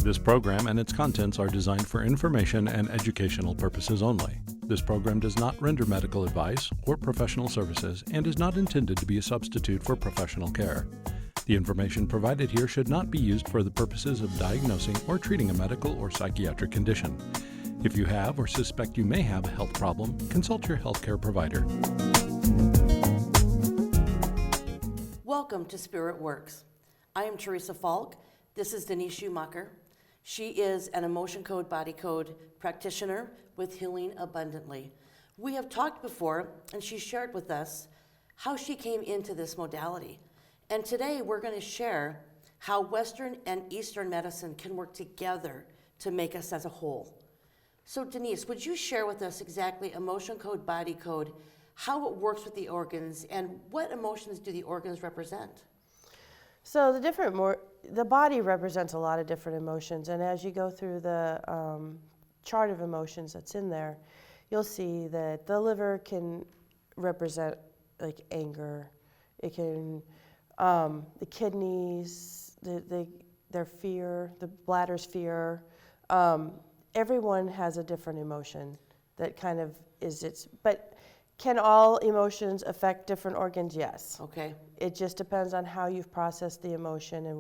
This program and its contents are designed for information and educational purposes only. This program does not render medical advice or professional services and is not intended to be a substitute for professional care. The information provided here should not be used for the purposes of diagnosing or treating a medical or psychiatric condition. If you have or suspect you may have a health problem, consult your healthcare provider. Welcome to Spirit Works. I am Theresa Falk. This is Denise Schumacher. She is an emotion code, body code practitioner with Healing Abundantly. We have talked before, and she shared with us how she came into this modality. And today we're going to share how Western and Eastern medicine can work together to make us as a whole. So Denise, would you share with us exactly emotion code, body code, how it works with the organs, and what emotions do the organs represent? So the body represents a lot of different emotions, and as you go through the chart of emotions that's in there, you'll see that the liver can represent like anger. It can, the kidneys, their fear, the bladder's fear. Everyone has a different emotion that kind of is but can all emotions affect different organs? Yes. Okay. It just depends on how you've processed the emotion and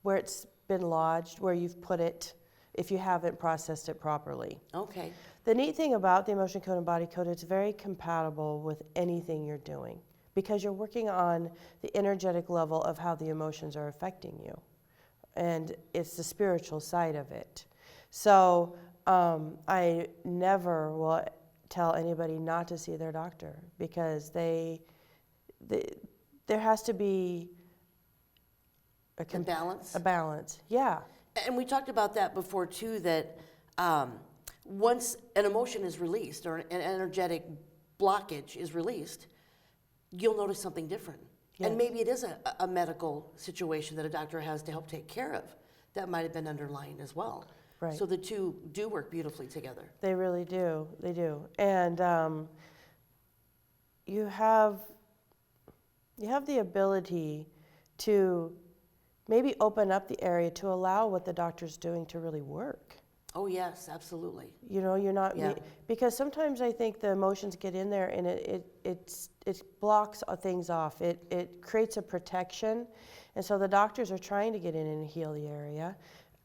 where it's been lodged, where you've put it, if you haven't processed it properly. Okay. The neat thing about the emotion code and body code, it's very compatible with anything you're doing because you're working on the energetic level of how the emotions are affecting you. And it's the spiritual side of it. So I never will tell anybody not to see their doctor because there has to be a balance. A balance, yeah. And we talked about that before too, that once an emotion is released or an energetic blockage is released, you'll notice something different. Yes. And maybe it is a medical situation that a doctor has to help take care of that might have been underlying as well. Right. So the two do work beautifully together. They really do. They do. And you have the ability to maybe open up the area to allow what the doctor's doing to really work. Oh yes, absolutely. You know, you're not Yeah. because sometimes I think the emotions get in there and it blocks things off. It creates a protection, and so the doctors are trying to get in and heal the area.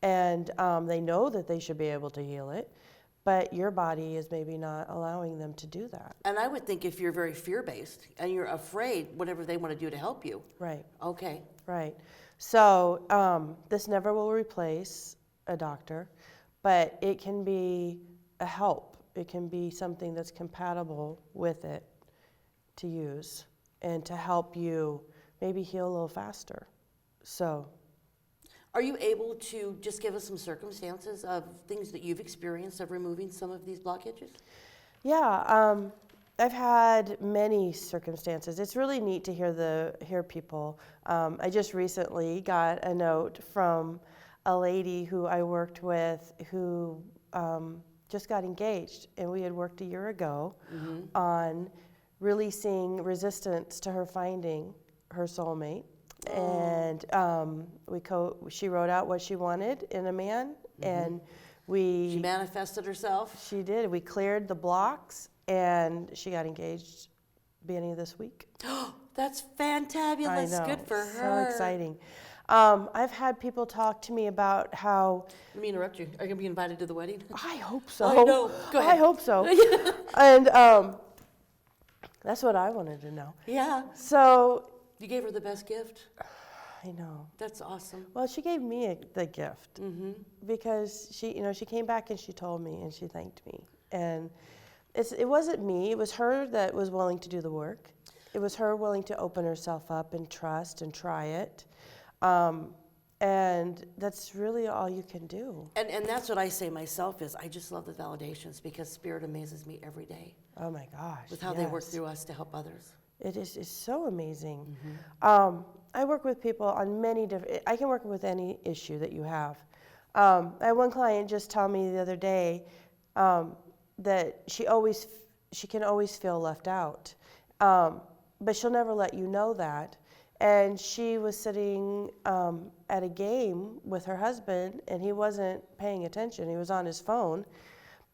And they know that they should be able to heal it, but your body is maybe not allowing them to do that. And I would think if you're very fear-based and you're afraid, whatever they want to do to help you. Right. Okay. Right. So this never will replace a doctor, but it can be a help. It can be something that's compatible with it to use and to help you maybe heal a little faster. So. Are you able to just give us some circumstances of things that you've experienced of removing some of these blockages? Yeah, I've had many circumstances. It's really neat to hear people. I just recently got a note from a lady who I worked with who just got engaged, and we had worked a year ago on releasing resistance to her finding her soulmate. And she wrote out what she wanted in a man, and She manifested herself? She did. We cleared the blocks, and she got engaged beginning of this week. That's fantabulous. I know. Good for her. So exciting. I've had people talk to me about how... Let me interrupt you. Are you going to be invited to the wedding? I hope so. I know. Go ahead. I hope so. And that's what I wanted to know. Yeah. So... You gave her the best gift? I know. That's awesome. Well, she gave me the gift because she came back and she told me and she thanked me. And it wasn't me. It was her that was willing to do the work. It was her willing to open herself up and trust and try it. And that's really all you can do. And that's what I say myself is I just love the validations because Spirit amazes me every day. Oh my gosh. With how they work through us to help others. It's so amazing. I work with people on many different, I can work with any issue that you have. I had one client just tell me the other day that she can always feel left out. But she'll never let you know that. And she was sitting at a game with her husband, and he wasn't paying attention. He was on his phone,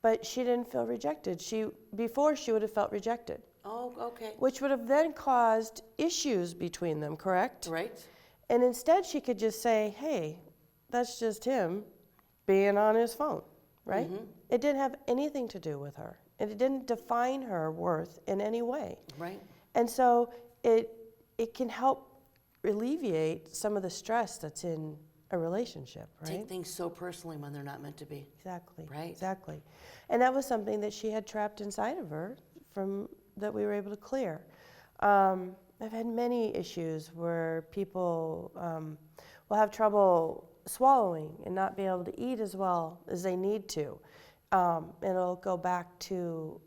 but she didn't feel rejected. Before she would have felt rejected. Oh, okay. Which would have then caused issues between them, correct? Right. And instead she could just say, hey, that's just him being on his phone, right? Mm-hmm. It didn't have anything to do with her. And it didn't define her worth in any way. Right. And so it can help alleviate some of the stress that's in a relationship, right? Take things so personally when they're not meant to be. Exactly. Right. Exactly. And that was something that she had trapped inside of her that we were able to clear. I've had many issues where people will have trouble swallowing and not be able to eat as well as they need to. It'll go back to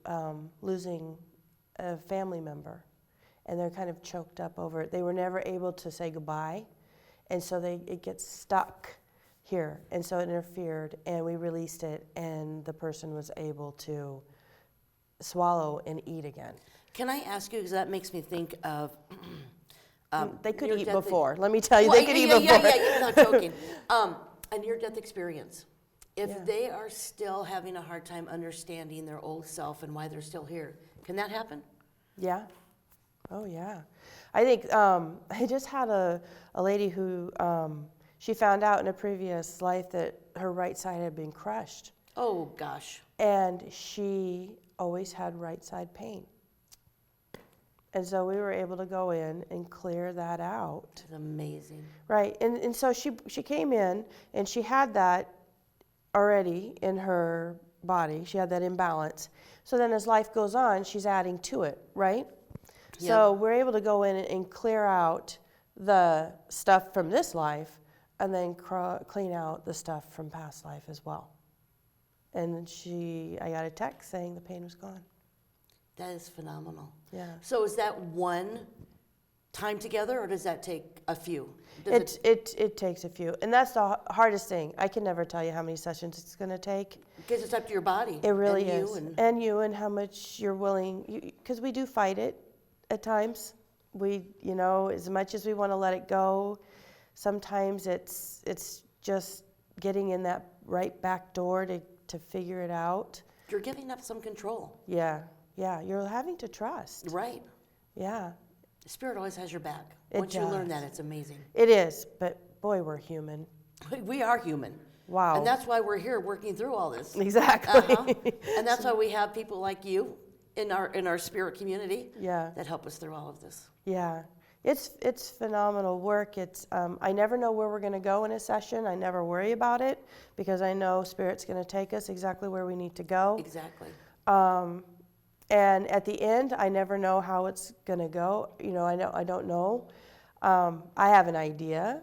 losing a family member, and they're kind of choked up over it. They were never able to say goodbye, and so it gets stuck here, and so it interfered, and we released it, and the person was able to swallow and eat again. Can I ask you, because that makes me think of... They could eat near-death before. Let me tell you, Well, they could eat yeah, before. Yeah, you're not joking. A near-death experience. If Yeah. they are still having a hard time understanding their old self and why they're still here, can that happen? Yeah. Oh, yeah. I think I just had a lady who she found out in a previous life that her right side had been crushed. Oh, gosh. And she always had right side pain. And so we were able to go in and clear that out. It's amazing. Right. And so she came in and she had that already in her body. She had that imbalance. So then as life goes on, she's adding to it, right? Yep. So we're able to go in and clear out the stuff from this life and then clean out the stuff from past life as well. And I got a text saying the pain was gone. That is phenomenal. Yeah. So is that one time together, or does that take a few? It takes a few. And that's the hardest thing. I can never tell you how many sessions it's going to take. Because it's up to your body. It really and is. You and you and how much you're willing. Because we do fight it at times. We, as much as we want to let it go, sometimes it's just getting in that right back door to figure it out. You're giving up some control. Yeah. Yeah, you're having to trust. Right. Yeah. Spirit always has your back. It Once you learn does. that, it's amazing. It is, but boy, we're human. We are human. Wow. And that's why we're here working through all this. Exactly. Uh-huh. And that's why we have people like you in our spirit community that help us through all of this. Yeah. It's phenomenal work. I never know where we're going to go in a session. I never worry about it because I know Spirit's going to take us exactly where we need to go. Exactly. And at the end, I never know how it's going to go. I don't know. I have an idea,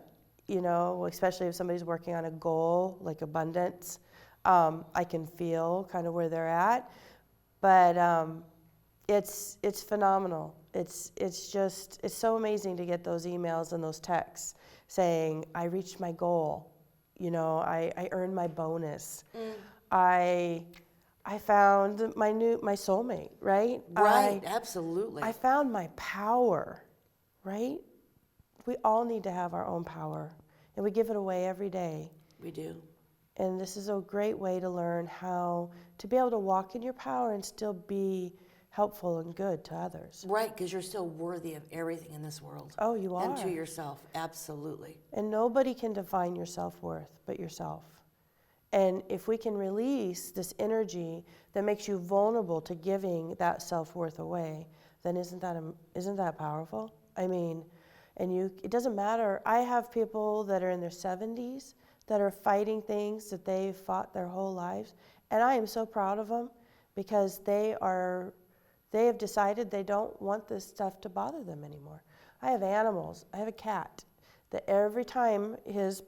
especially if somebody's working on a goal like abundance. I can feel kind of where they're at. But it's phenomenal. It's so amazing to get those emails and those texts saying, I reached my goal. I earned my bonus. I found my soulmate, right? Right, absolutely. I found my power, right? We all need to have our own power, and we give it away every day. We do. And this is a great way to learn how to be able to walk in your power and still be helpful and good to others. Right, because you're still worthy of everything in this world. Oh, you are. And to yourself, absolutely. And nobody can define your self-worth but yourself. And if we can release this energy that makes you vulnerable to giving that self-worth away, then isn't that powerful? I mean, it doesn't matter. I have people that are in their 70s that are fighting things that they've fought their whole lives, and I am so proud of them because they have decided they don't want this stuff to bother them anymore. I have animals. I have a cat that every time his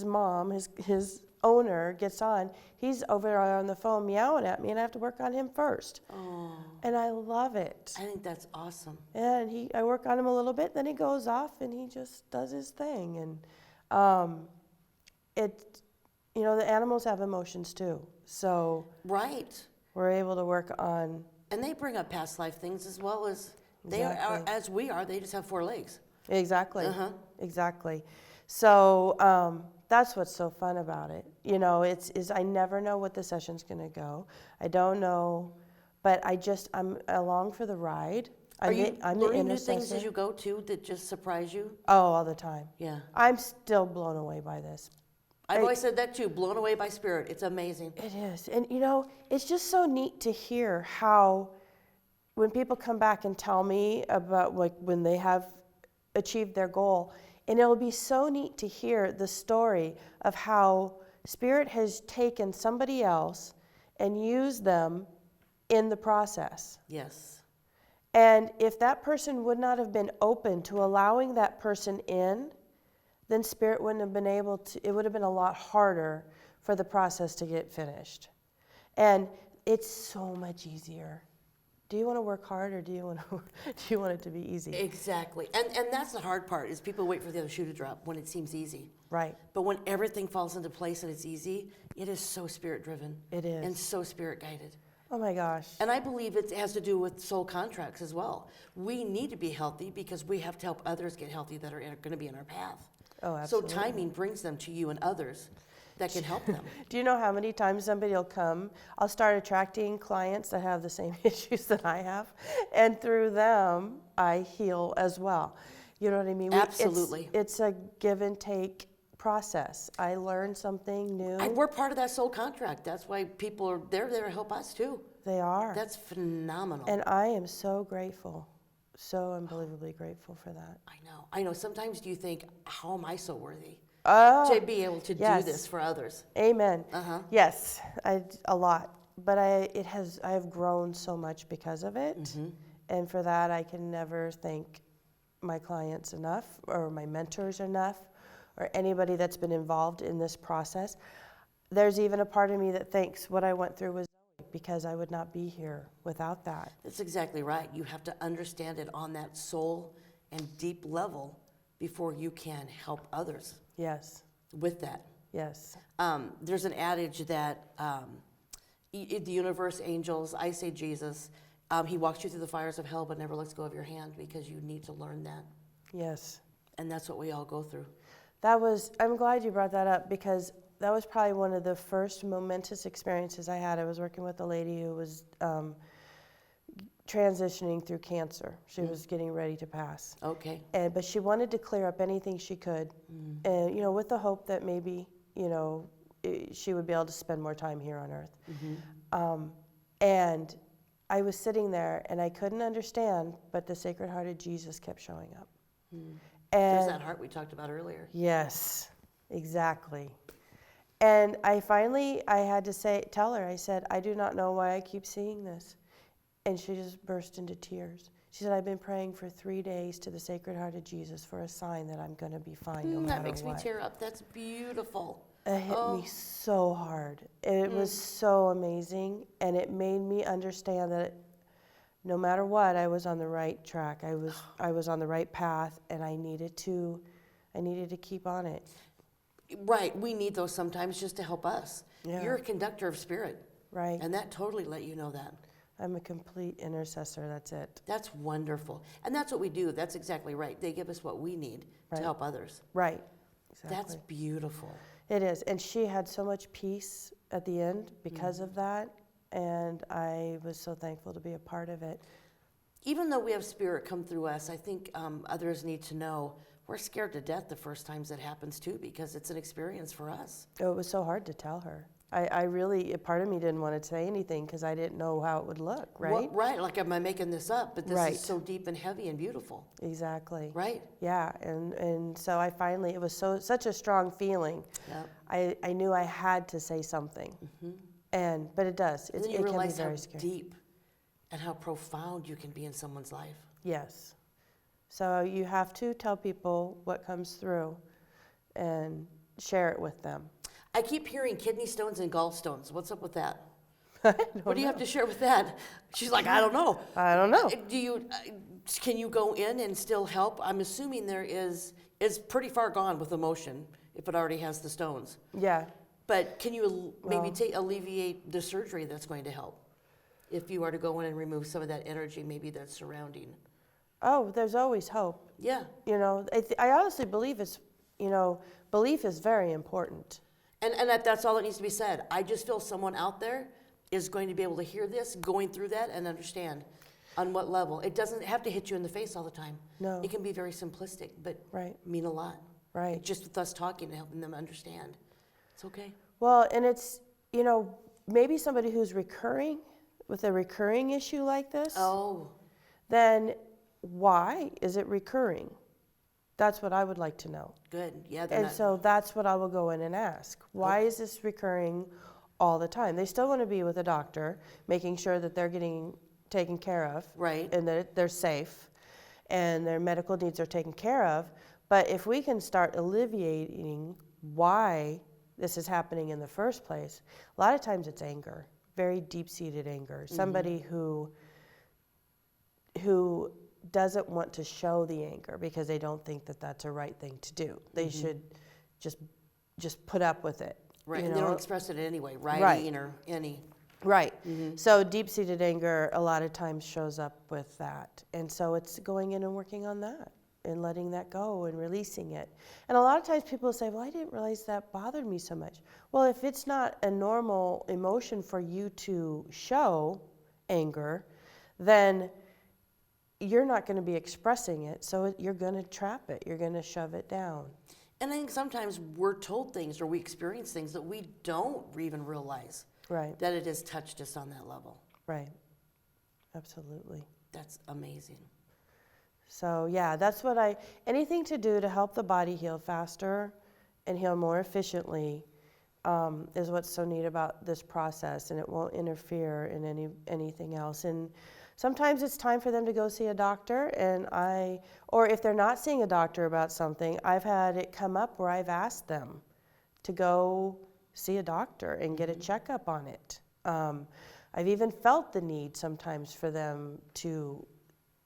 mom, his owner gets on, he's over on the phone meowing at me, and I have to work on him first. Oh. And I love it. I think that's awesome. And I work on him a little bit, then he goes off and he just does his thing. And the animals have emotions too. So right. We're able to work on. And they bring up past life things as well as they Exactly. are as we are. They just have 4 legs. Exactly. Exactly. So that's what's so fun about it. You know, is I never know what the session's going to go. I don't know, but I'm along for the ride. Are you I'm the learning new things intercessor. as you go too that just surprise you? Oh, all the time. Yeah. I'm still blown away by this. I've always said that too, blown away by spirit. It's amazing. It is. And you know, it's just so neat to hear how when people come back and tell me about like when they have achieved their goal, and it'll be so neat to hear the story of how spirit has taken somebody else and used them in the process. Yes. And if that person would not have been open to allowing that person in, then spirit wouldn't have been able to, it would have been a lot harder for the process to get finished. And it's so much easier. Do you want to work hard, or do you want it to be easy? Exactly. And that's the hard part, is people wait for the other shoe to drop when it seems easy. Right. But when everything falls into place and it's easy, it is so spirit driven. It is. And so spirit guided. Oh my gosh. And I believe it has to do with soul contracts as well. We need to be healthy because we have to help others get healthy that are going to be in our path. Oh, absolutely. So timing brings them to you and others that can help them. Do you know how many times somebody will come? I'll start attracting clients that have the same issues that I have, and through them, I heal as well. You know what I mean? Absolutely. It's a give and take process. I learn something new. And we're part of that soul contract. That's why people are there to help us too. They are. That's phenomenal. And I am so grateful, so unbelievably grateful for that. I know. Sometimes do you think, how am I so worthy Oh, to be able to yes. do this for others? Amen. Uh-huh. Yes, a lot. But I have grown so much because of it. Mm-hmm. And for that, I can never thank my clients enough, or my mentors enough, or anybody that's been involved in this process. There's even a part of me that thinks what I went through was because I would not be here without that. That's exactly right. You have to understand it on that soul and deep level before you can help others Yes, with that. yes. There's an adage that the universe, angels, I say Jesus, he walks you through the fires of hell but never lets go of your hand, because you need to learn that. Yes. And that's what we all go through. I'm glad you brought that up, because that was probably one of the first momentous experiences I had. I was working with a lady who was transitioning through cancer. She was getting ready to pass. Okay. But she wanted to clear up anything she could, and with the hope that maybe she would be able to spend more time here on earth. Mm-hmm. And I was sitting there and I couldn't understand, but the Sacred Heart of Jesus kept showing up. There's And that heart we talked about earlier. yes, exactly. And I had to tell her, I said, I do not know why I keep seeing this. And she just burst into tears. She said, I've been praying for 3 days to the Sacred Heart of Jesus for a sign that I'm going to be fine no matter That makes what. me tear up. That's beautiful. It hit me so hard. It was so amazing, and it made me understand that no matter what, I was on the right track. I was on the right path, and I needed to keep on it. Right. We need those sometimes just to help us. Yeah. You're a conductor of spirit. Right. And that totally let you know that. I'm a complete intercessor. That's it. That's wonderful. And that's what we do. That's exactly right. They give us what we need to help others. Right. Exactly. That's beautiful. It is. And she had so much peace at the end because of that. And I was so thankful to be a part of it. Even though we have spirit come through us, I think others need to know we're scared to death the first times it happens too, because it's an experience for us. Oh, it was so hard to tell her. I really, part of me didn't want to say anything because I didn't know how it would look, right? Well, right, like am I making this up? But this Right. is so deep and heavy and beautiful. Exactly. Right? Yeah, and so I finally, it was such a strong feeling. Yep. I knew I had to say something. But it does. And then you it can be realize how very scary. deep and how profound you can be in someone's life. Yes. So you have to tell people what comes through and share it with them. I keep hearing kidney stones and gallstones. What's up with that? What What do you have to share with that? She's like, I don't know. I don't know. Can you go in and still help? I'm assuming it's pretty far gone with emotion if it already has the stones. Yeah. But can you maybe alleviate the surgery that's going to help? If you are to go in and remove some of that energy maybe that's surrounding. oh, there's always hope. Yeah. You know, I honestly believe belief is very important. And that's all that needs to be said. I just feel someone out there is going to be able to hear this, going through that, and understand on what level. It doesn't have to hit you in the face all the time. No. It can be very simplistic, but Right. mean a lot. Right. Just with us talking and helping them understand. It's okay. Well, and it's, maybe somebody who's recurring with a recurring issue like this, Oh, then why is it recurring? That's what I would like to know. good. Yeah, they're And not. so that's what I will go in and ask. Why is this recurring all the time? They still want to be with a doctor, making sure that they're getting taken care of. Right. And that they're safe and their medical needs are taken care of. But if we can start alleviating why this is happening in the first place, a lot of times it's anger, very deep-seated anger. Somebody who doesn't want to show the anger because they don't think that that's a right thing to do. They should just put up with it. Right, you and they know? don't express it anyway, writing or any. Right. So deep-seated anger a lot of times shows up with that. And so it's going in and working on that and letting that go and releasing it. And a lot of times people say, well, I didn't realize that bothered me so much. Well, if it's not a normal emotion for you to show anger, then you're not going to be expressing it. So you're going to trap it. You're going to shove it down. And I think sometimes we're told things or we experience things that we don't even realize Right. that it has touched us on that level. Right. Absolutely. That's amazing. So yeah, that's what anything to do to help the body heal faster and heal more efficiently is what's so neat about this process, and it won't interfere in anything else. And sometimes it's time for them to go see a doctor, or if they're not seeing a doctor about something, I've had it come up where I've asked them to go see a doctor and get a checkup on it. I've even felt the need sometimes for them to,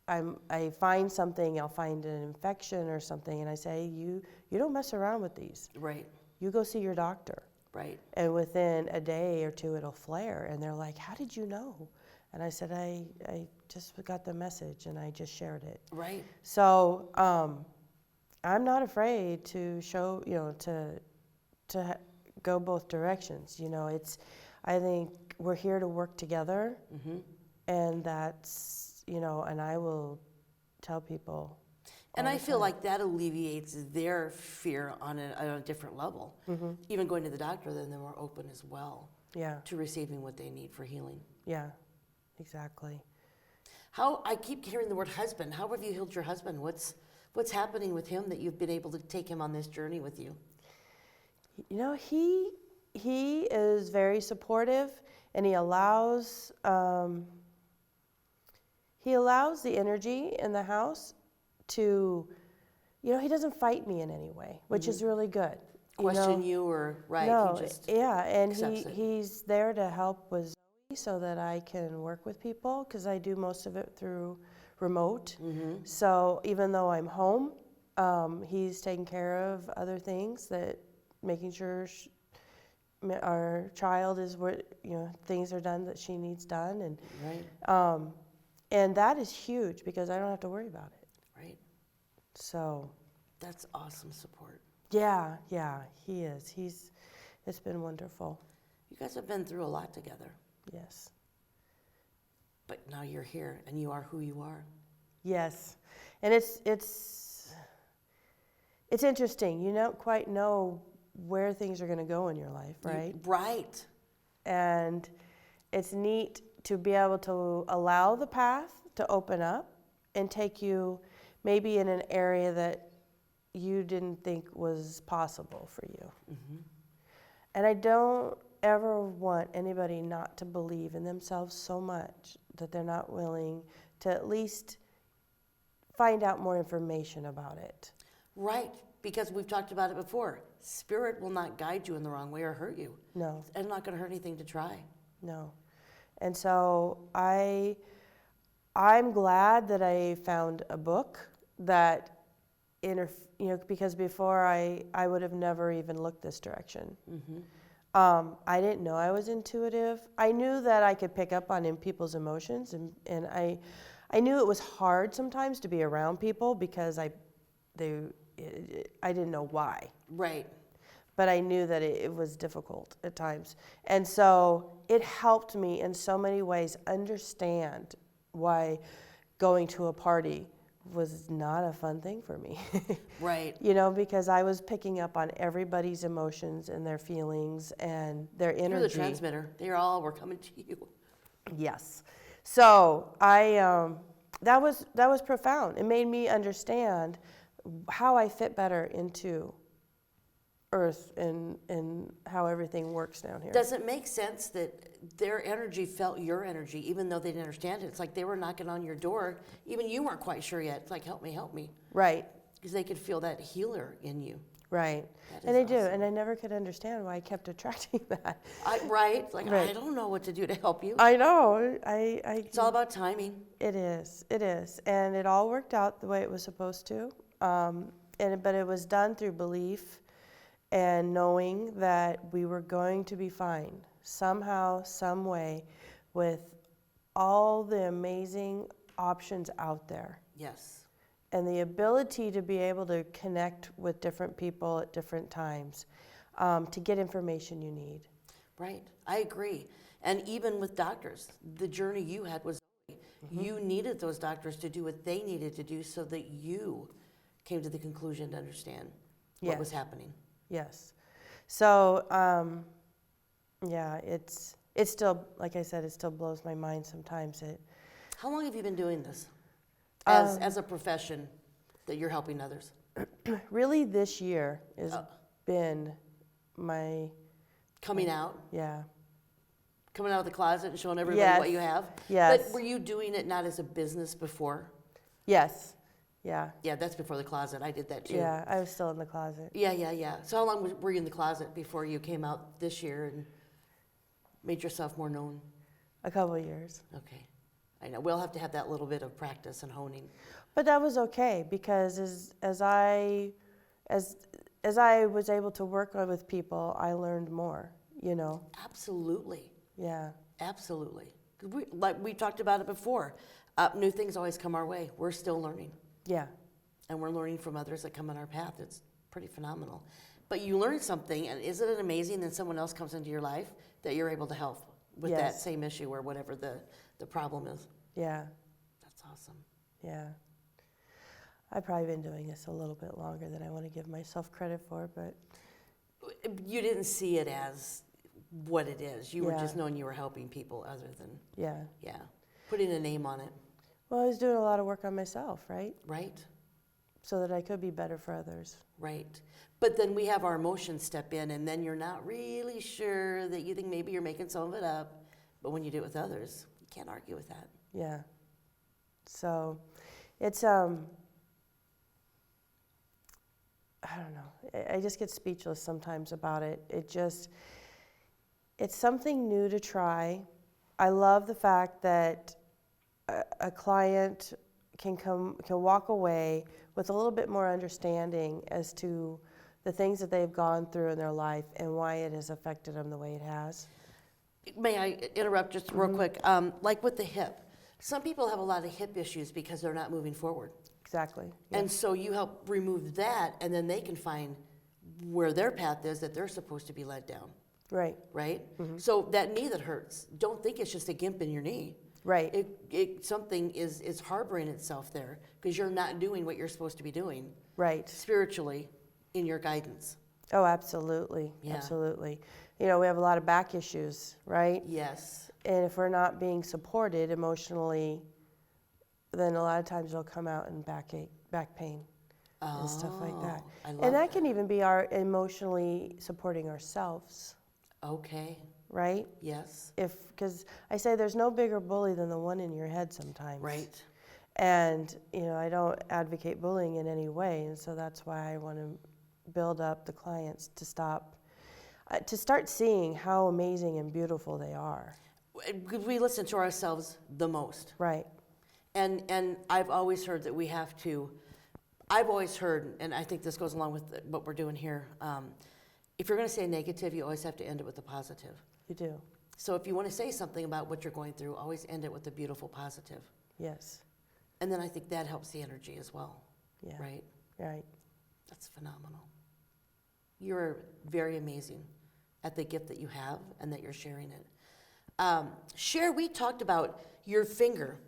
I find something, I'll find an infection or something, and I say, you don't mess around with these. Right, You go see your doctor. right. And within a day or two, it'll flare. And they're like, how did you know? And I said, I just got the message and I just shared it. Right. So I'm not afraid to show, to go both directions. I think we're here to work together, and that's, and I will tell people. And I feel like that alleviates their fear on a different level. Even going to the doctor, then they're more open as well Yeah, to receiving what they need for healing. yeah, exactly. I keep hearing the word husband. How have you healed your husband? What's happening with him that you've been able to take him on this journey with you? He is very supportive, and he allows the energy in the house to, he doesn't fight me in any way, which is really good. Question you or right? No, He just yeah, and accepts it. he's there to help with Zoe so that I can work with people, because I do most of it through remote. So even though I'm home, he's taking care of other things, that making sure our child is where things are done that she needs done, and right, and that is huge because I don't have to worry about it. right. So That's awesome support. yeah, he is. It's been wonderful. You guys have been through a lot together, Yes. but now you're here and you are who you are. Yes, and it's interesting. You don't quite know where things are going to go in your life, right? Right. And it's neat to be able to allow the path to open up and take you maybe in an area that you didn't think was possible for you. And I don't ever want anybody not to believe in themselves so much that they're not willing to at least find out more information about it. Right, because we've talked about it before. Spirit will not guide you in the wrong way or hurt you. No, And not going to hurt anything to try. no. And so I'm glad that I found a book that because before I would have never even looked this direction. I didn't know I was intuitive. I knew that I could pick up on people's emotions, and I knew it was hard sometimes to be around people because I didn't know why. Right. But I knew that it was difficult at times. And so it helped me in so many ways understand why going to a party was not a fun thing for me. Right. You know, because I was picking up on everybody's emotions and their feelings and their energy. You're the transmitter. They all were coming to you. Yes. So that was profound. It made me understand how I fit better into Earth and how everything works down here. Does it make sense that their energy felt your energy, even though they didn't understand it? It's like they were knocking on your door. Even you weren't quite sure yet. It's like, help me, help me. Right. Because they could feel that healer in you. Right. That And they is do. awesome. And I never could understand why I kept attracting that. Right? It's like, Right. I don't know what to do to help you. I know. It's all about timing. It is. It is. And it all worked out the way it was supposed to. But it was done through belief and knowing that we were going to be fine somehow, some way, with all the amazing options out there. Yes. And the ability to be able to connect with different people at different times to get information you need. Right. I agree. And even with doctors, the journey you had was you needed those doctors to do what they needed to do so that you came to the conclusion to understand what Yes. was happening. Yes. So, yeah, it's still, like I said, it still blows my mind sometimes. How long have you been doing this as a profession that you're helping others? Really, this year has been my, Coming out? yeah. Coming out of the closet and showing everybody Yes. what you have? Yes. But were you doing it not as a business before? Yes. Yeah. Yeah, that's before the closet. I did that too. Yeah, I was still in the closet. Yeah. So how long were you in the closet before you came out this year and made yourself more known? A couple of years. Okay. I know. We'll have to have that little bit of practice and honing. But that was okay because as I was able to work with people, I learned more, you know. Absolutely. Yeah. Absolutely. 'Cause we talked about it before. New things always come our way. We're still learning. Yeah. And we're learning from others that come on our path. It's pretty phenomenal. But you learn something, and isn't it amazing that someone else comes into your life that you're able to help with that Yes. same issue or whatever the problem is? Yeah. That's awesome. Yeah. I've probably been doing this a little bit longer than I want to give myself credit for, but You didn't see it as what it is. You were Yeah. just knowing you were helping people other than, yeah. putting a name on it, Well, I was doing a lot of work on myself, right? right? So that I could be better for others. Right. But then we have our emotions step in, and then you're not really sure that you think maybe you're making some of it up. But when you do it with others, you can't argue with that. Yeah. So it's I don't know. I just get speechless sometimes about it. It's something new to try. I love the fact that a client can walk away with a little bit more understanding as to the things that they've gone through in their life and why it has affected them the way it has. May I interrupt just real quick? Like with the hip, some people have a lot of hip issues because they're not moving forward. Exactly. Yeah. And so you help remove that, and then they can find where their path is that they're supposed to be led down, Right. right? So that knee that hurts, don't think it's just a gimp in your knee. Right. Something is harboring itself there because you're not doing what you're supposed to be doing Right. spiritually in your guidance. Oh, absolutely. Yeah. Absolutely. You know, we have a lot of back issues, right? Yes. And if we're not being supported emotionally, then a lot of times it'll come out in backache, back pain, and stuff like that. I love And that can even be our emotionally supporting ourselves, Okay. right? Yes. Because I say there's no bigger bully than the one in your head sometimes. Right. And, you know, I don't advocate bullying in any way, and so that's why I want to build up the clients to start seeing how amazing and beautiful they are. Because we listen to ourselves the most. Right. And I've always heard that we have to, I've always heard, and I think this goes along with what we're doing here, if you're going to say negative, you always have to end it with a positive. You do. So if you want to say something about what you're going through, always end it with a beautiful positive. Yes. And then I think that helps the energy as well, Yeah. right? Right. That's phenomenal. You're very amazing at the gift that you have and that you're sharing it. Share, we talked about your finger,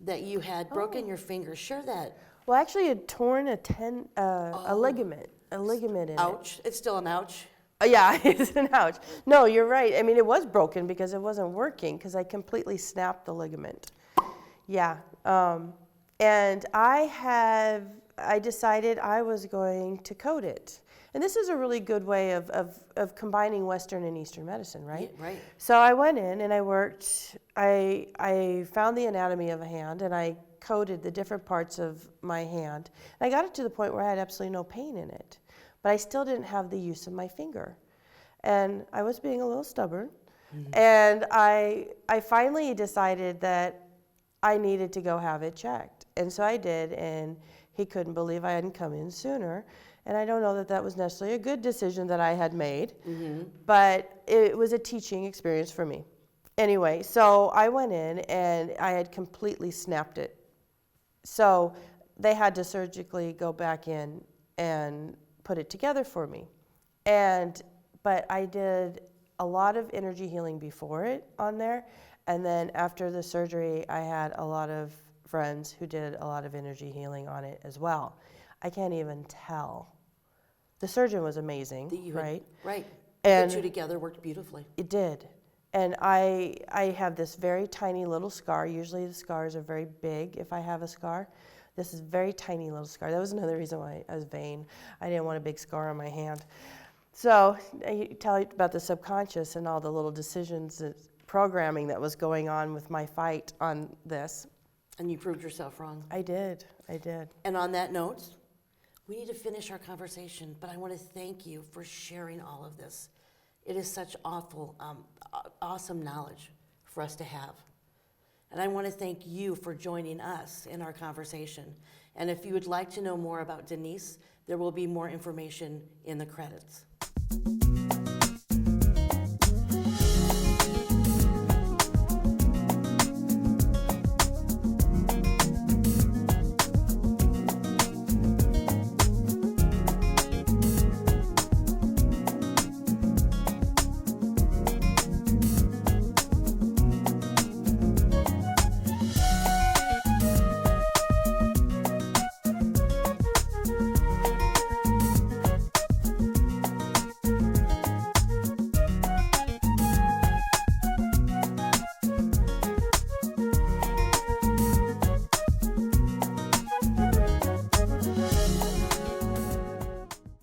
that you had broken your finger. Share that. Well, actually, it torn a ligament in it. Ouch. It's still an ouch. Yeah, it's an ouch. No, you're right. I mean, it was broken because it wasn't working because I completely snapped the ligament. Yeah. And I decided I was going to code it. And this is a really good way of combining Western and Eastern medicine, right? Yeah, right. So I went in and I worked, I found the anatomy of a hand and I coded the different parts of my hand. And I got it to the point where I had absolutely no pain in it. But I still didn't have the use of my finger. And I was being a little stubborn. Mm-hmm. And I finally decided that I needed to go have it checked. And so I did, and he couldn't believe I hadn't come in sooner. And I don't know that that was necessarily a good decision that I had made, but it was a teaching experience for me. Anyway, so I went in and I had completely snapped it. So they had to surgically go back in and put it together for me. But I did a lot of energy healing before it on there. And then after the surgery, I had a lot of friends who did a lot of energy healing on it as well. I can't even tell. The surgeon was amazing, right? Right. And the two together worked beautifully. It did. And I have this very tiny little scar. Usually the scars are very big if I have a scar. This is a very tiny little scar. That was another reason why I was vain. I didn't want a big scar on my hand. So I tell you about the subconscious and all the little decisions, programming that was going on with my fight on this. And you proved yourself wrong. I did. And on that note, we need to finish our conversation, but I want to thank you for sharing all of this. It is such awesome knowledge for us to have. And I want to thank you for joining us in our conversation. And if you would like to know more about Denise, there will be more information in the credits.